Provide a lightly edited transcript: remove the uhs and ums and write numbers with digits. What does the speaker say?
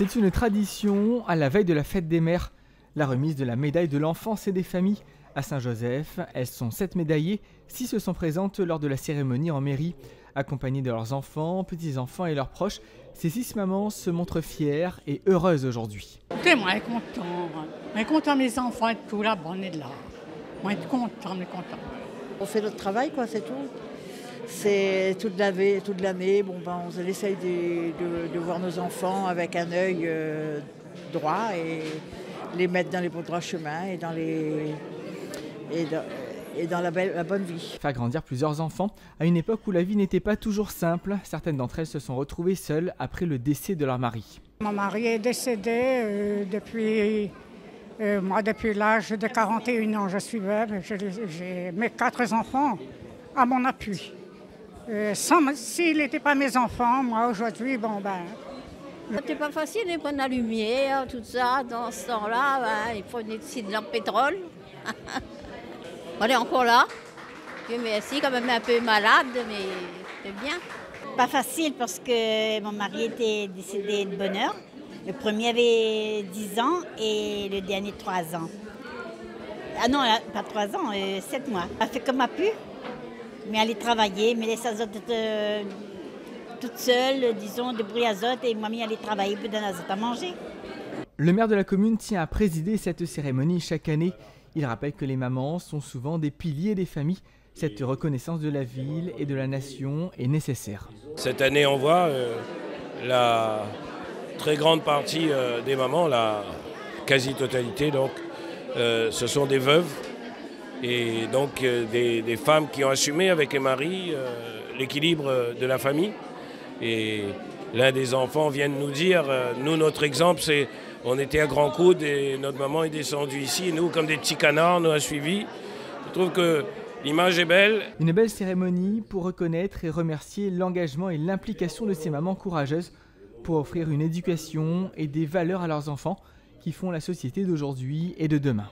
C'est une tradition à la veille de la fête des mères, la remise de la médaille de l'enfance et des familles. À Saint-Joseph, elles sont 7 médaillées, 6 se sont présentes lors de la cérémonie en mairie. Accompagnées de leurs enfants, petits-enfants et leurs proches, ces 6 mamans se montrent fières et heureuses aujourd'hui. Moi, je suis content, mes enfants et tout là, on est là. Moi, je suis content, On fait notre travail, quoi, c'est tout. C'est toute l'année, on essaye de voir nos enfants avec un œil droit et les mettre dans les bons droits chemins et dans la bonne vie. Faire grandir plusieurs enfants à une époque où la vie n'était pas toujours simple, certaines d'entre elles se sont retrouvées seules après le décès de leur mari. Mon mari est décédé depuis l'âge de 41 ans. Je suis veuve, j'ai mes 4 enfants à mon appui. S'il n'était pas mes enfants, moi aujourd'hui, C'était pas facile de prendre la lumière, tout ça, dans ce temps-là, il faut aussi de leur pétrole. On est encore là. Dieu merci, quand même un peu malade, mais c'est bien. Pas facile parce que mon mari était décédé de bonne heure. Le premier avait 10 ans et le dernier 3 ans. Ah non, pas 3 ans, 7 mois. Elle a fait comme elle a pu, mais elle allait travailler, mais laisse azote toute seule, disons, de bruit azote, et mamie allait travailler pour donner azote à manger. Le maire de la commune tient à présider cette cérémonie chaque année. Il rappelle que les mamans sont souvent des piliers des familles. Cette reconnaissance de la ville et de la nation est nécessaire. Cette année, on voit la très grande partie des mamans, la quasi-totalité, donc, ce sont des veuves et donc des femmes qui ont assumé avec les maris l'équilibre de la famille. Et l'un des enfants vient de nous dire, nous, notre exemple, c'est on était à Grand Coude et notre maman est descendue ici. Et nous, comme des petits canards, nous a suivis. Je trouve que l'image est belle. Une belle cérémonie pour reconnaître et remercier l'engagement et l'implication de ces mamans courageuses pour offrir une éducation et des valeurs à leurs enfants qui font la société d'aujourd'hui et de demain.